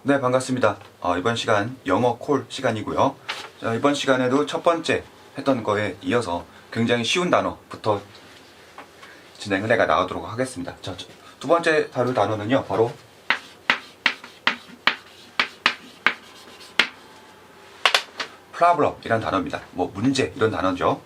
네, 반갑습니다. 이번 시간 영어 콜 시간이고요. 자, 이번 시간에도 첫 번째 했던 거에 이어서 굉장히 쉬운 단어부터 진행을 해가 나가도록 하겠습니다. 자, 두 번째 다룰 단어는요, 바로 problem 이란 단어입니다. 뭐 문제 이런 단어죠.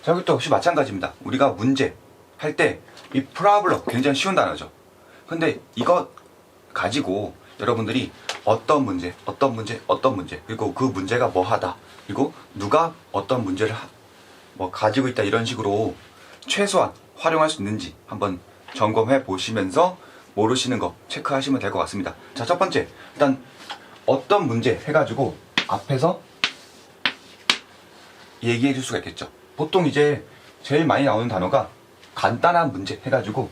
자, 여기 또 역시 마찬가지입니다. 우리가 문제 할 때 이 problem 굉장히 쉬운 단어죠. 근데 이거 가지고 여러분들이 어떤 문제 그리고 그 문제가 뭐하다, 그리고 누가 어떤 문제를 가지고 있다, 이런 식으로 최소한 활용할 수 있는지 한번 점검해 보시면서 모르시는 거 체크하시면 될 것 같습니다. 자, 첫 번째, 일단 어떤 문제 해가지고 앞에서 얘기해 줄 수가 있겠죠. 보통 이제 제일 많이 나오는 단어가 간단한 문제 해가지고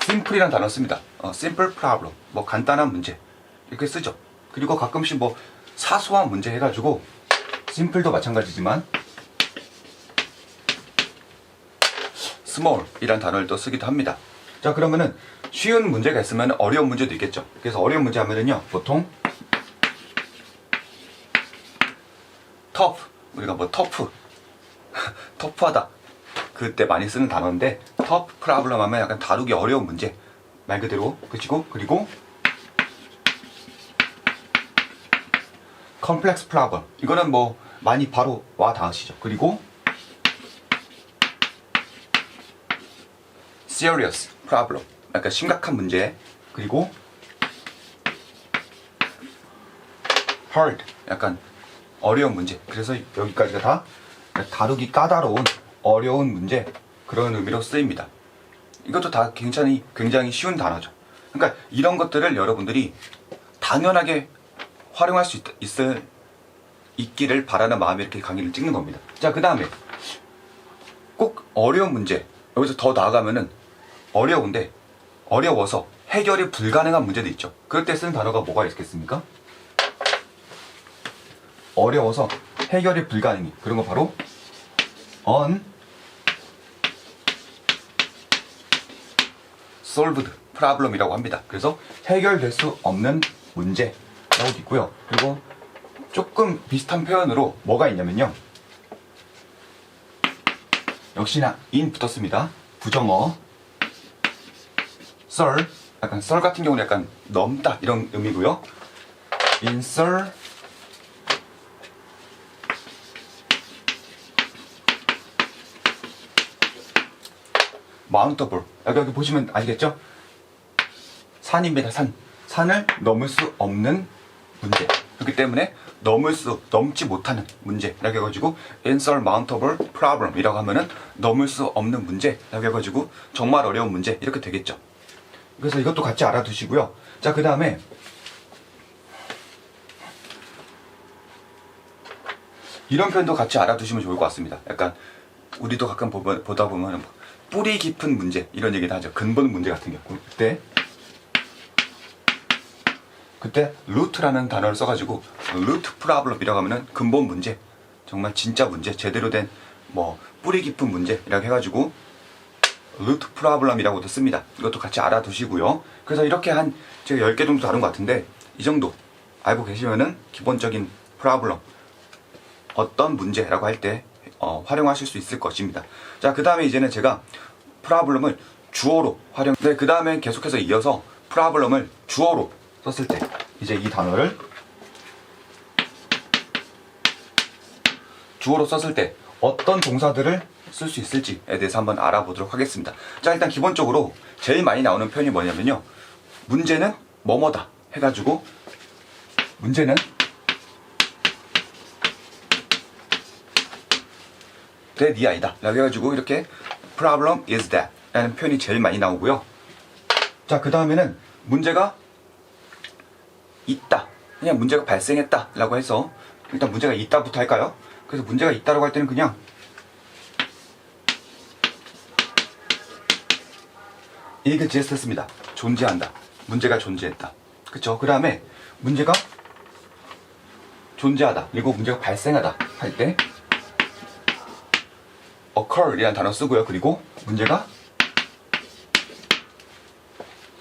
simple이라는 단어 씁니다. simple problem, 뭐 간단한 문제 이렇게 쓰죠. 그리고 가끔씩 뭐 사소한 문제 해가지고 simple도 마찬가지지만 small 이란 단어를 또 쓰기도 합니다. 자, 그러면은 쉬운 문제가 있으면 어려운 문제도 있겠죠. 그래서 어려운 문제 하면은요, 보통 tough, 우리가 뭐 터프하다 그때 많이 쓰는 단어인데, tough problem 하면 약간 다루기 어려운 문제 말 그대로. 그리고 complex problem, 이거는 뭐 많이 바로 와 닿으시죠. 그리고 serious problem, 약간 심각한 문제. 그리고 hard, 약간 어려운 문제. 그래서 여기까지가 다 다루기 까다로운 어려운 문제, 그런 의미로 쓰입니다. 이것도 다 굉장히 쉬운 단어죠. 그러니까 이런 것들을 여러분들이 당연하게 활용할 수 있기를 바라는 마음에 이렇게 강의를 찍는 겁니다. 자, 그 다음에 꼭 어려운 문제, 여기서 더 나아가면은 어려워서 해결이 불가능한 문제도 있죠. 그럴 때 쓰는 단어가 뭐가 있겠습니까? 어려워서 해결이 불가능해. 그런 거 바로 unsolved problem이라고 합니다. 그래서 해결될 수 없는 문제라고 있고요. 그리고 조금 비슷한 표현으로 뭐가 있냐면요, 역시나 in 붙었습니다. 부정어 썰, 약간 썰 같은 경우는 약간 넘다 이런 의미고요. insurmountable, 여기 보시면 아시겠죠? 산입니다. 산을 넘을 수 없는 문제. 그렇기 때문에 넘지 못하는 문제라고 해가지고 insurmountable problem 이라고 하면은 넘을 수 없는 문제라고 해가지고 정말 어려운 문제 이렇게 되겠죠. 그래서 이것도 같이 알아두시고요. 자, 그 다음에 이런 표현도 같이 알아두시면 좋을 것 같습니다. 약간 우리도 가끔 보다 보면 뿌리 깊은 문제 이런 얘기도 하죠. 근본 문제 같은 경우 그때 root라는 단어를 써가지고 root problem이라고 하면은 근본 문제, 정말 진짜 문제, 제대로 된 뭐 뿌리 깊은 문제라고 해가지고 root problem이라고도 씁니다. 이것도 같이 알아두시고요. 그래서 이렇게 한 제가 10개 정도 다룬 것 같은데, 이 정도 알고 계시면은 기본적인 problem, 어떤 문제라고 할 때 활용하실 수 있을 것입니다. 자, 그 다음에 이제는 제가 problem을 주어로 네, 그 다음에 계속해서 이어서 problem을 주어로 썼을 때 이제 이 단어를 주어로 썼을 때 어떤 동사들을 쓸 수 있을지에 대해서 한번 알아보도록 하겠습니다. 자, 일단 기본적으로 제일 많이 나오는 표현이 뭐냐면요, 문제는 뭐뭐다 해가지고 문제는 that이 아니다 라고 해가지고 이렇게 problem is that 라는 표현이 제일 많이 나오고요. 자, 그 다음에는 문제가 있다, 그냥 문제가 발생했다 라고 해서 일단 문제가 있다부터 할까요? 그래서 문제가 있다라고 할 때는 그냥 exist 씁니다. 존재한다, 문제가 존재했다. 그쵸? 그 다음에 문제가 존재하다, 그리고 문제가 발생하다 할 때 occur 이라는 단어 쓰고요. 그리고 문제가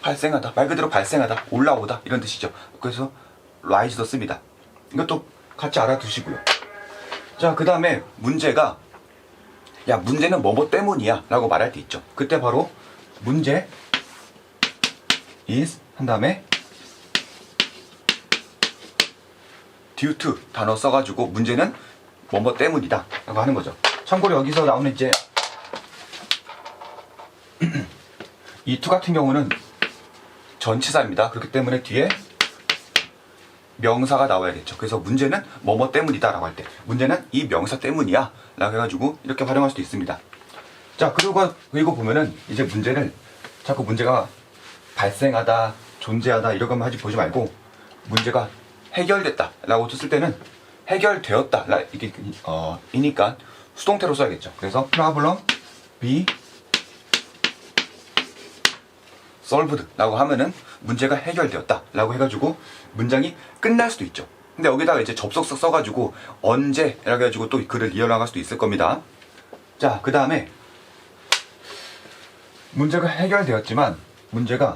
발생하다, 말 그대로 발생하다, 올라오다 이런 뜻이죠. 그래서 rise도 씁니다. 이것도 같이 알아두시고요. 자, 그 다음에 문제가 야, 문제는 뭐뭐 때문이야 라고 말할 때 있죠. 그때 바로 문제 is 한 다음에 due to 단어 써가지고 문제는 뭐뭐 때문이다 라고 하는 거죠. 참고로 여기서 나오는 이제 이 to 같은 경우는 전치사입니다. 그렇기 때문에 뒤에 명사가 나와야겠죠. 그래서 문제는 뭐뭐 때문이다 라고 할 때 문제는 이 명사 때문이야 라고 해가지고 이렇게 활용할 수도 있습니다. 자, 그리고 보면은 이제 문제를 자꾸 문제가 발생하다, 존재하다 이런 것만 보지 말고 문제가 해결됐다 라고 썼을 때는 해결되었다 이게 이니까 수동태로 써야겠죠. 그래서 problem be solved 라고 하면은 문제가 해결되었다 라고 해가지고 문장이 끝날 수도 있죠. 근데 여기다가 이제 접속사 써가지고 언제 라고 해가지고 또 글을 이어나갈 수도 있을 겁니다. 자, 그 다음에 문제가 해결되었지만 문제가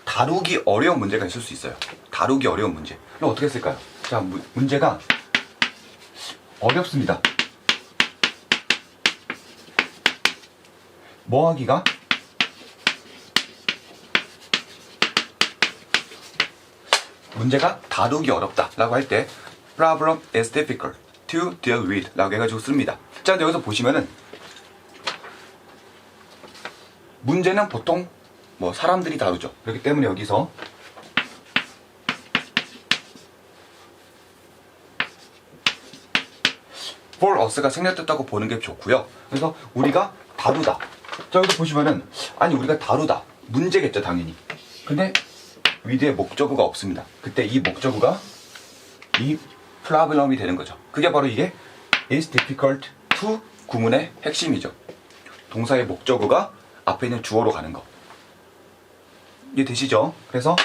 다루기 어려운 문제가 있을 수 있어요. 다루기 어려운 문제. 그럼 어떻게 쓸까요? 자, 문제가 어렵습니다. 뭐 하기가? 문제가 다루기 어렵다 라고 할 때 problem is difficult to deal with 라고 해가지고 씁니다. 자, 근데 여기서 보시면은 문제는 보통 뭐 사람들이 다루죠. 그렇기 때문에 여기서 for us가 생략됐다고 보는 게 좋고요. 그래서 우리가 다루다. 자, 여기서 보시면은 아니 우리가 다루다 문제겠죠 당연히. 근데 위드에 목적어가 없습니다. 그때 이 목적어가 이 problem이 되는 거죠. 그게 바로 이게 is difficult to 구문의 핵심이죠. 동사의 목적어가 앞에 있는 주어로 가는 거. 이해 되시죠? 그래서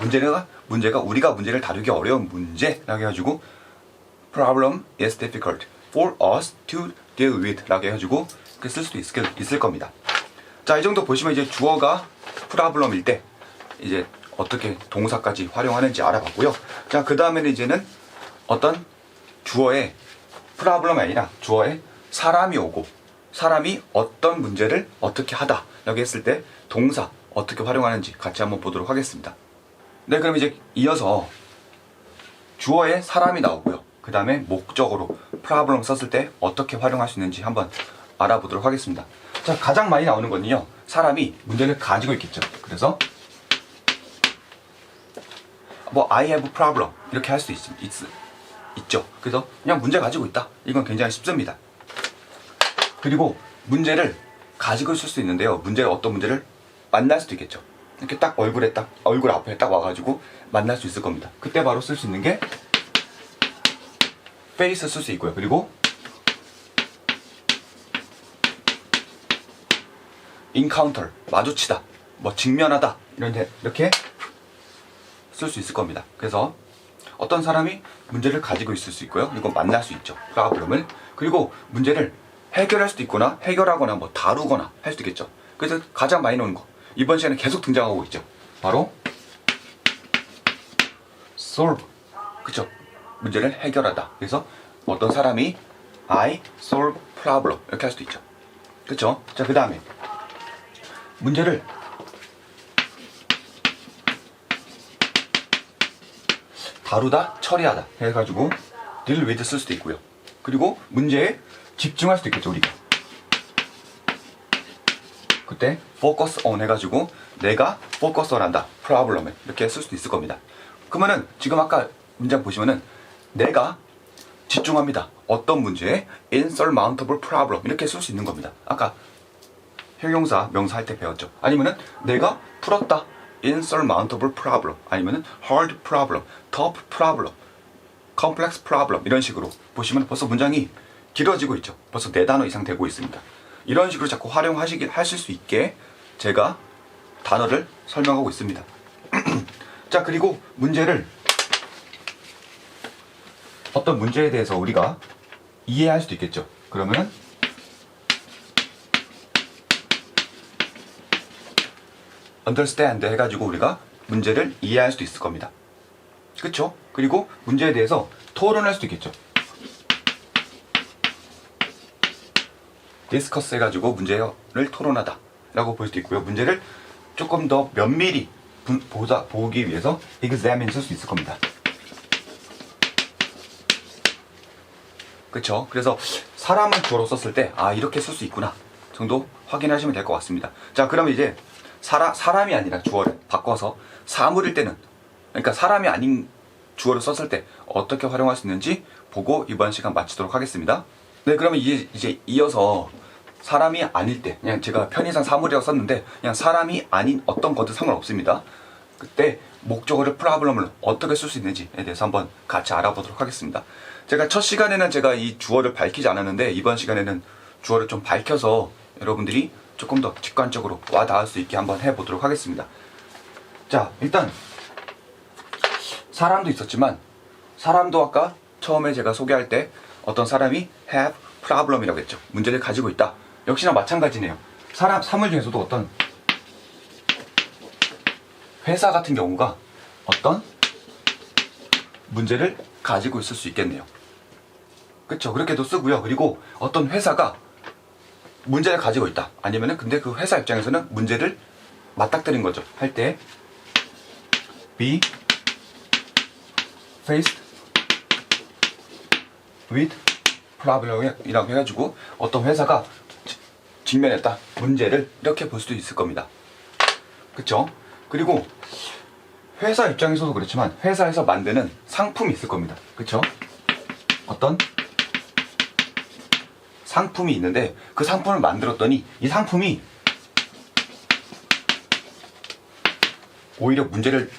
문제가 우리가 문제를 다루기 어려운 문제라고 해가지고 problem is difficult for us to deal with 라고 해가지고 쓸 수도 있을 겁니다. 자, 이 정도 보시면 이제 주어가 problem일 때 이제 어떻게 동사까지 활용하는지 알아봤고요. 자, 그 다음에는 이제는 어떤 주어의 problem이 아니라 주어에 사람이 오고 사람이 어떤 문제를 어떻게 하다 라고 했을 때 동사 어떻게 활용하는지 같이 한번 보도록 하겠습니다. 네, 그럼 이제 이어서 주어에 사람이 나오고요. 그 다음에 목적어로 problem 썼을 때 어떻게 활용할 수 있는지 한번 알아보도록 하겠습니다. 자, 가장 많이 나오는 거는요, 사람이 문제를 가지고 있겠죠. 그래서 뭐 I have problem 이렇게 할 수 있죠. 그래서 그냥 문제 가지고 있다. 이건 굉장히 쉽습니다. 그리고 문제를 가지고 있을 수 있는데요. 어떤 문제를 만날 수도 있겠죠. 이렇게 얼굴 앞에 딱 와가지고 만날 수 있을 겁니다. 그때 바로 쓸 수 있는 게 face 쓸 수 있고요. 그리고 encounter 마주치다, 뭐 직면하다 이렇게 쓸 수 있을 겁니다. 그래서 어떤 사람이 문제를 가지고 있을 수 있고요. 그리고 만날 수 있죠. problem을. 그리고 문제를 해결할 수도 있거나 해결하거나 뭐 다루거나 할 수도 있겠죠. 그래서 가장 많이 나오는 거 이번 시간에 계속 등장하고 있죠. 바로 solve. 그쵸? 문제를 해결하다. 그래서 어떤 사람이 I solve problem 이렇게 할 수도 있죠. 그쵸? 자, 그 다음에 문제를 다루다, 처리하다 해가지고 deal with 쓸 수도 있고요. 그리고 문제에 집중할 수도 있겠죠, 우리가. 그때 focus on 해가지고 내가 focus on 한다, problem에 이렇게 쓸 수도 있을 겁니다. 그러면은 지금 아까 문장 보시면은 내가 집중합니다. 어떤 문제에 insurmountable problem 이렇게 쓸 수 있는 겁니다. 아까 형용사, 명사 할 때 배웠죠. 아니면은 내가 풀었다. insurmountable problem 아니면은 hard problem, tough problem, complex problem 이런 식으로 보시면 벌써 문장이 길어지고 있죠. 벌써 4단어 이상 되고 있습니다. 이런 식으로 자꾸 하실 수 있게 제가 단어를 설명하고 있습니다. 자, 그리고 어떤 문제에 대해서 우리가 이해할 수도 있겠죠. 그러면 understand 해가지고 우리가 문제를 이해할 수도 있을 겁니다. 그쵸? 그리고 문제에 대해서 토론할 수도 있겠죠. 디스커스 해가지고 문제를 토론하다 라고 볼 수도 있고요. 문제를 조금 더 면밀히 보기 위해서 examine 쓸 수 있을 겁니다. 그쵸? 그래서 사람을 주어로 썼을 때 이렇게 쓸 수 있구나 정도 확인하시면 될 것 같습니다. 자, 그러면 이제 사람이 아니라 주어를 바꿔서 사물일 때는, 그러니까 사람이 아닌 주어를 썼을 때 어떻게 활용할 수 있는지 보고 이번 시간 마치도록 하겠습니다. 네, 그러면 이제 이어서 사람이 아닐 때, 그냥 제가 편의상 사물이라고 썼는데 그냥 사람이 아닌 어떤 것도 상관없습니다. 그때 목적어를 프로블럼을 어떻게 쓸 수 있는지에 대해서 한번 같이 알아보도록 하겠습니다. 제가 첫 시간에는 제가 이 주어를 밝히지 않았는데 이번 시간에는 주어를 좀 밝혀서 여러분들이 조금 더 직관적으로 와 닿을 수 있게 한번 해보도록 하겠습니다. 자, 일단 사람도 있었지만 사람도 아까 처음에 제가 소개할 때 어떤 사람이 have problem이라고 했죠. 문제를 가지고 있다. 역시나 마찬가지네요. 사물 중에서도 어떤 회사 같은 경우가 어떤 문제를 가지고 있을 수 있겠네요. 그쵸? 그렇게도 쓰고요. 그리고 어떤 회사가 문제를 가지고 있다. 아니면은 근데 그 회사 입장에서는 문제를 맞닥뜨린 거죠. 할 때 be faced with problem이라고 해가지고 어떤 회사가 직면했다. 문제를 이렇게 볼 수도 있을 겁니다. 그쵸? 그리고 회사 입장에서도 그렇지만 회사에서 만드는 상품이 있을 겁니다. 그쵸? 어떤 상품이 있는데 그 상품을 만들었더니 이 상품이 오히려 문제를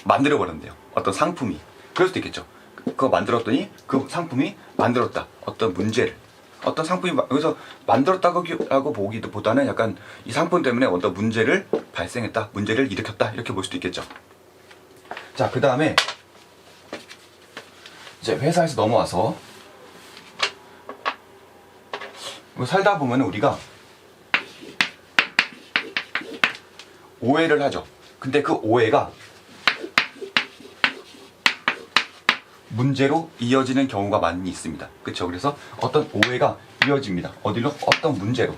만들어 버렸는데요. 어떤 상품이. 그럴 수도 있겠죠. 그거 만들었더니 그 상품이 만들었다. 어떤 문제를. 어떤 상품이 여기서 만들었다고 보기보다는 약간 이 상품 때문에 어떤 문제를 발생했다. 문제를 일으켰다. 이렇게 볼 수도 있겠죠. 자, 그 다음에 이제 회사에서 넘어와서 살다 보면 우리가 오해를 하죠. 근데 그 오해가 문제로 이어지는 경우가 많이 있습니다. 그쵸? 그래서 어떤 오해가 이어집니다. 어디로? 어떤 문제로.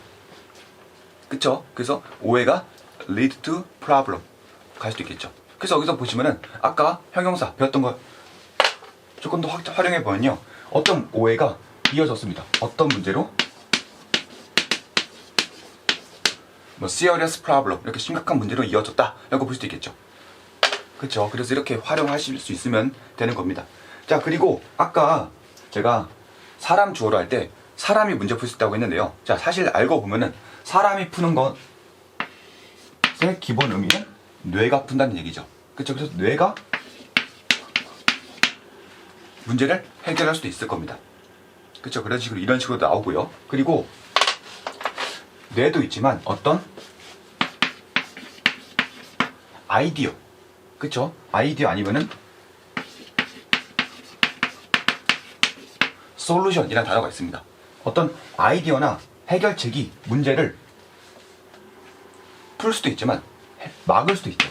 그쵸? 그래서 오해가 lead to problem 갈 수도 있겠죠. 그래서 여기서 보시면은 아까 형용사 배웠던 거 조금 더 활용해 보면요. 어떤 오해가 이어졌습니다. 어떤 문제로? serious problem 이렇게 심각한 문제로 이어졌다 라고 볼 수도 있겠죠. 그쵸? 그래서 이렇게 활용하실 수 있으면 되는 겁니다. 자, 그리고 아까 제가 사람 주어로 할 때 사람이 문제 풀 수 있다고 했는데요. 자, 사실 알고 보면은 사람이 푸는 것의 기본 의미는 뇌가 푼다는 얘기죠. 그쵸? 그래서 뇌가 문제를 해결할 수도 있을 겁니다. 그쵸? 그런 식으로 이런 식으로 나오고요. 그리고 뇌도 있지만 어떤 아이디어, 그쵸? 아이디어 아니면은 솔루션이라는 단어가 있습니다. 어떤 아이디어나 해결책이 문제를 풀 수도 있지만 막을 수도 있죠.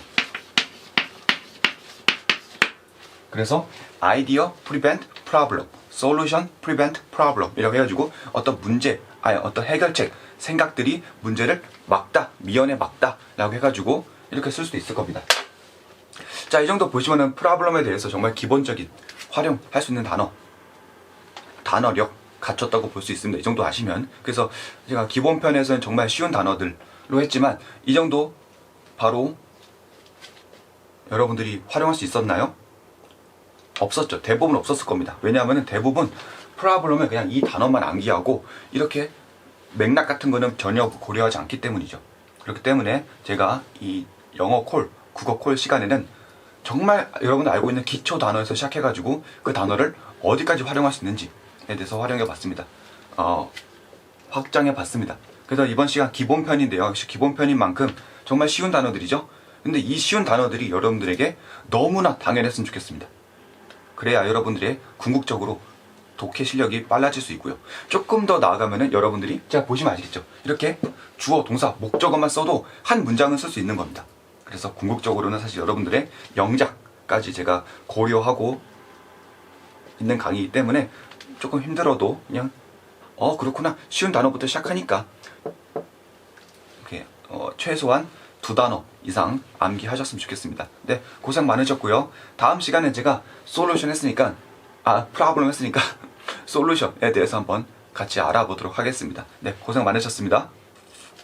그래서 아이디어 prevent problem, solution prevent problem 이라고 해가지고 어떤 문제, 어떤 해결책, 생각들이 문제를 막다, 미연에 막다 라고 해가지고 이렇게 쓸 수도 있을 겁니다. 자, 이 정도 보시면은 프로블럼에 대해서 정말 기본적인 활용할 수 있는 단어력 갖췄다고 볼 수 있습니다. 이 정도 아시면. 그래서 제가 기본 편에서는 정말 쉬운 단어들로 했지만 이 정도 바로 여러분들이 활용할 수 있었나요? 없었죠. 대부분 없었을 겁니다. 왜냐하면 대부분 프로블럼을 그냥 이 단어만 암기하고 이렇게 맥락 같은 거는 전혀 고려하지 않기 때문이죠. 그렇기 때문에 제가 이 영어 콜, 국어 콜 시간에는 정말 여러분들 알고 있는 기초 단어에서 시작해가지고 그 단어를 어디까지 활용할 수 있는지에 대해서 활용해 봤습니다. 확장해 봤습니다. 그래서 이번 시간 기본 편인데요. 역시 기본 편인 만큼 정말 쉬운 단어들이죠. 근데 이 쉬운 단어들이 여러분들에게 너무나 당연했으면 좋겠습니다. 그래야 여러분들의 궁극적으로 독해 실력이 빨라질 수 있고요. 조금 더 나아가면은 여러분들이 제가 보시면 아시겠죠? 이렇게 주어, 동사, 목적어만 써도 한 문장은 쓸 수 있는 겁니다. 그래서 궁극적으로는 사실 여러분들의 영작까지 제가 고려하고 있는 강의이기 때문에 조금 힘들어도 그냥 그렇구나, 쉬운 단어부터 시작하니까 이렇게 최소한 2단어 이상 암기하셨으면 좋겠습니다. 네, 고생 많으셨고요. 다음 시간에 제가 솔루션 했으니까 프로블럼 했으니까 솔루션에 대해서 한번 같이 알아보도록 하겠습니다. 네, 고생 많으셨습니다.